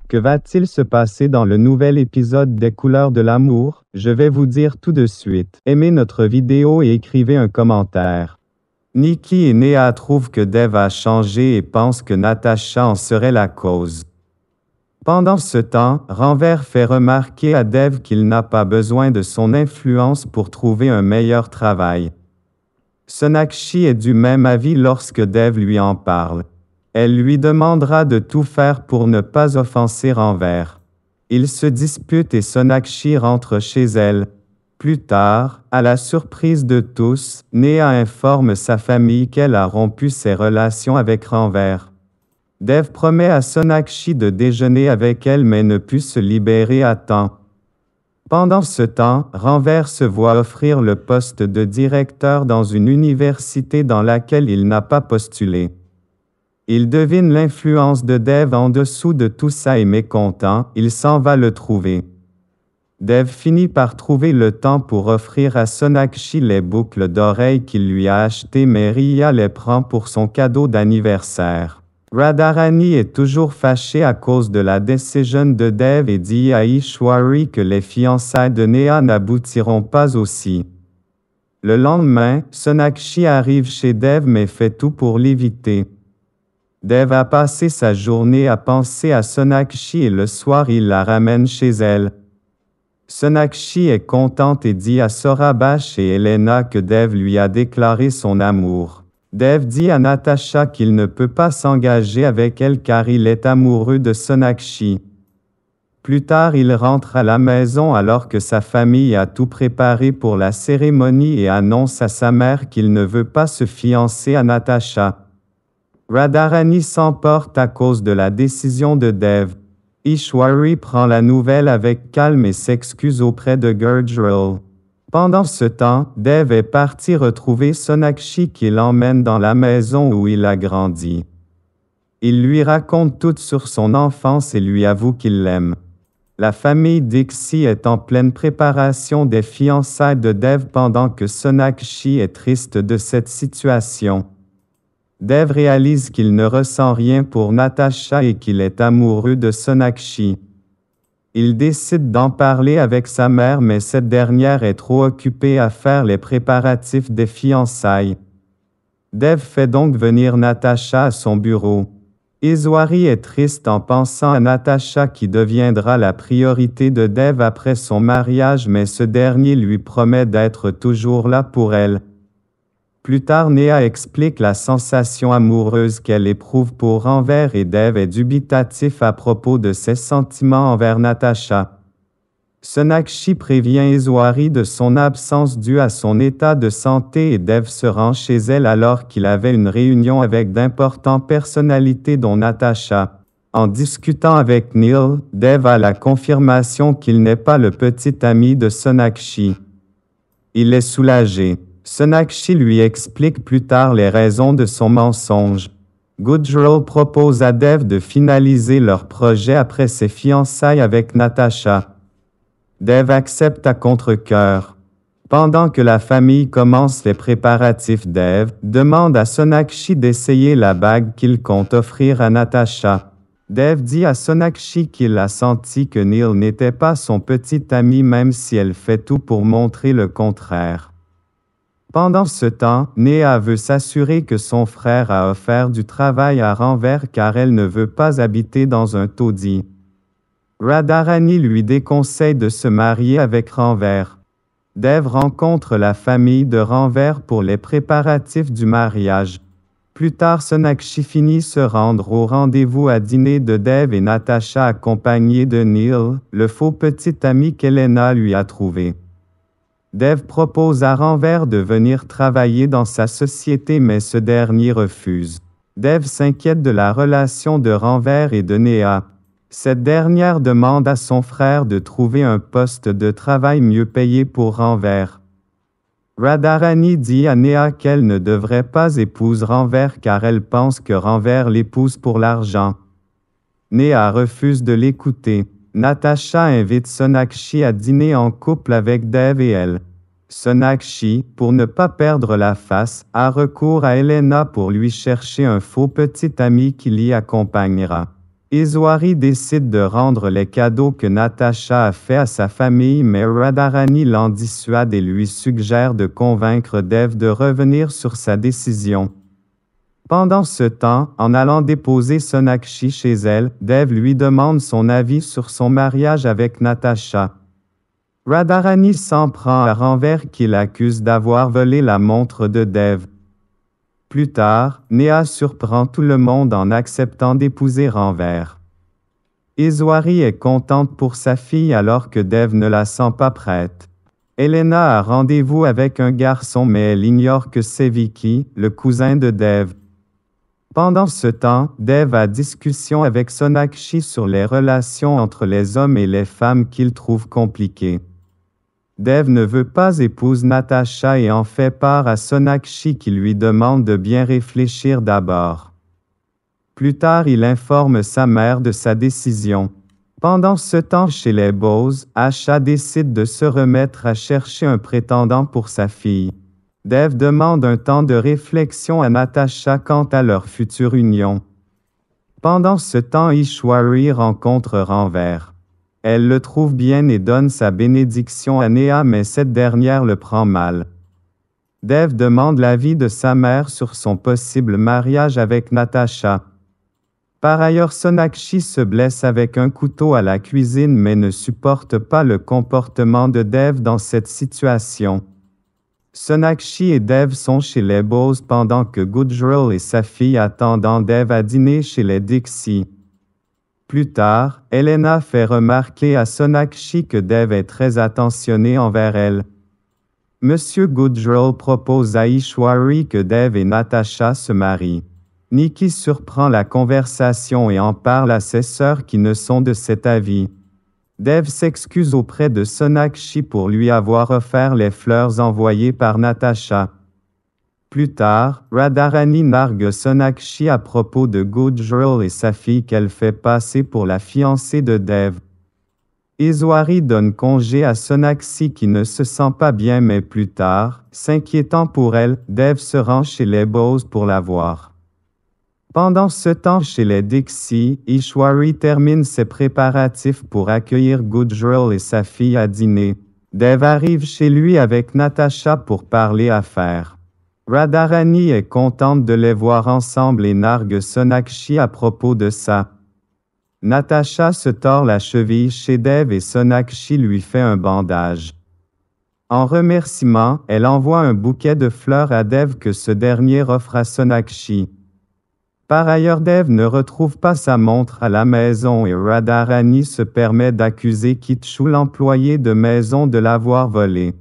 Que va-t-il se passer dans le nouvel épisode des Couleurs de l'amour? Je vais vous dire tout de suite. Aimez notre vidéo et écrivez un commentaire. Nikki et Néha trouvent que Dev a changé et pensent que Natasha en serait la cause. Pendant ce temps, Ranvers fait remarquer à Dev qu'il n'a pas besoin de son influence pour trouver un meilleur travail. Sonakshi est du même avis lorsque Dev lui en parle. Elle lui demandera de tout faire pour ne pas offenser Ranvers. Ils se disputent et Sonakshi rentre chez elle. Plus tard, à la surprise de tous, Néha informe sa famille qu'elle a rompu ses relations avec Ranvers. Dev promet à Sonakshi de déjeuner avec elle mais ne put se libérer à temps. Pendant ce temps, Ranvers se voit offrir le poste de directeur dans une université dans laquelle il n'a pas postulé. Il devine l'influence de Dev en dessous de tout ça et mécontent, il s'en va le trouver. Dev finit par trouver le temps pour offrir à Sonakshi les boucles d'oreilles qu'il lui a achetées mais Riya les prend pour son cadeau d'anniversaire. Radharani est toujours fâchée à cause de la décision de Dev et dit à Ishwari que les fiançailles de Néha n'aboutiront pas aussi. Le lendemain, Sonakshi arrive chez Dev mais fait tout pour l'éviter. Dev a passé sa journée à penser à Sonakshi et le soir il la ramène chez elle. Sonakshi est contente et dit à Saurabh et Elena que Dev lui a déclaré son amour. Dev dit à Natasha qu'il ne peut pas s'engager avec elle car il est amoureux de Sonakshi. Plus tard, il rentre à la maison alors que sa famille a tout préparé pour la cérémonie et annonce à sa mère qu'il ne veut pas se fiancer à Natasha. Radharani s'emporte à cause de la décision de Dev. Ishwari prend la nouvelle avec calme et s'excuse auprès de Gurjral. Pendant ce temps, Dev est parti retrouver Sonakshi qui l'emmène dans la maison où il a grandi. Il lui raconte tout sur son enfance et lui avoue qu'il l'aime. La famille Dixie est en pleine préparation des fiançailles de Dev pendant que Sonakshi est triste de cette situation. Dev réalise qu'il ne ressent rien pour Natasha et qu'il est amoureux de Sonakshi. Il décide d'en parler avec sa mère mais cette dernière est trop occupée à faire les préparatifs des fiançailles. Dev fait donc venir Natasha à son bureau. Ishwari est triste en pensant à Natasha qui deviendra la priorité de Dev après son mariage mais ce dernier lui promet d'être toujours là pour elle. Plus tard, Néha explique la sensation amoureuse qu'elle éprouve pour Ranvers et Dev est dubitatif à propos de ses sentiments envers Natasha. Sonakshi prévient Ishwari de son absence due à son état de santé et Dev se rend chez elle alors qu'il avait une réunion avec d'importantes personnalités dont Natasha. En discutant avec Neil, Dev a la confirmation qu'il n'est pas le petit ami de Sonakshi. Il est soulagé. Sonakshi lui explique plus tard les raisons de son mensonge. Gujral propose à Dev de finaliser leur projet après ses fiançailles avec Natasha. Dev accepte à contre-cœur. Pendant que la famille commence les préparatifs, Dev demande à Sonakshi d'essayer la bague qu'il compte offrir à Natasha. Dev dit à Sonakshi qu'il a senti que Neil n'était pas son petit ami même si elle fait tout pour montrer le contraire. Pendant ce temps, Néha veut s'assurer que son frère a offert du travail à Ranvers car elle ne veut pas habiter dans un taudis. Radharani lui déconseille de se marier avec Ranvers. Dev rencontre la famille de Ranvers pour les préparatifs du mariage. Plus tard, Sonakshi finit se rendre au rendez-vous à dîner de Dev et Natasha accompagnée de Neil, le faux petit ami qu'Elena lui a trouvé. Dev propose à Ranvers de venir travailler dans sa société mais ce dernier refuse. Dev s'inquiète de la relation de Ranvers et de Néha. Cette dernière demande à son frère de trouver un poste de travail mieux payé pour Ranvers. Radharani dit à Néha qu'elle ne devrait pas épouser Ranvers car elle pense que Ranvers l'épouse pour l'argent. Néha refuse de l'écouter. Natasha invite Sonakshi à dîner en couple avec Dev et elle. Sonakshi, pour ne pas perdre la face, a recours à Elena pour lui chercher un faux petit ami qui l'y accompagnera. Iswari décide de rendre les cadeaux que Natasha a fait à sa famille, mais Radharani l'en dissuade et lui suggère de convaincre Dev de revenir sur sa décision. Pendant ce temps, en allant déposer Sonakshi chez elle, Dev lui demande son avis sur son mariage avec Natasha. Radharani s'en prend à Ranver qui l'accuse d'avoir volé la montre de Dev. Plus tard, Neha surprend tout le monde en acceptant d'épouser Ranver. Iswari est contente pour sa fille alors que Dev ne la sent pas prête. Elena a rendez-vous avec un garçon mais elle ignore que c'est Vicky, le cousin de Dev. Pendant ce temps, Dev a discussion avec Sonakshi sur les relations entre les hommes et les femmes qu'il trouve compliquées. Dev ne veut pas épouser Natasha et en fait part à Sonakshi qui lui demande de bien réfléchir d'abord. Plus tard, il informe sa mère de sa décision. Pendant ce temps chez les Bose, Asha décide de se remettre à chercher un prétendant pour sa fille. Dev demande un temps de réflexion à Natasha quant à leur future union. Pendant ce temps, Ishwari rencontre Ranver. Elle le trouve bien et donne sa bénédiction à Neha, mais cette dernière le prend mal. Dev demande l'avis de sa mère sur son possible mariage avec Natasha. Par ailleurs, Sonakshi se blesse avec un couteau à la cuisine mais ne supporte pas le comportement de Dev dans cette situation. Sonakshi et Dev sont chez les Bose pendant que Gujral et sa fille attendent Dev à dîner chez les Dixie. Plus tard, Elena fait remarquer à Sonakshi que Dev est très attentionné envers elle. Monsieur Gujral propose à Ishwari que Dev et Natasha se marient. Nikki surprend la conversation et en parle à ses sœurs qui ne sont de cet avis. Dev s'excuse auprès de Sonakshi pour lui avoir offert les fleurs envoyées par Natasha. Plus tard, Radharani nargue Sonakshi à propos de Gujral et sa fille qu'elle fait passer pour la fiancée de Dev. Iswari donne congé à Sonakshi qui ne se sent pas bien mais plus tard, s'inquiétant pour elle, Dev se rend chez les Bose pour la voir. Pendant ce temps chez les Dixie, Ishwari termine ses préparatifs pour accueillir Gujral et sa fille à dîner. Dev arrive chez lui avec Natasha pour parler affaires. Radharani est contente de les voir ensemble et nargue Sonakshi à propos de ça. Natasha se tord la cheville chez Dev et Sonakshi lui fait un bandage. En remerciement, elle envoie un bouquet de fleurs à Dev que ce dernier offre à Sonakshi. Par ailleurs, Dev ne retrouve pas sa montre à la maison et Radharani se permet d'accuser Kitchu, l'employé de maison, de l'avoir volée.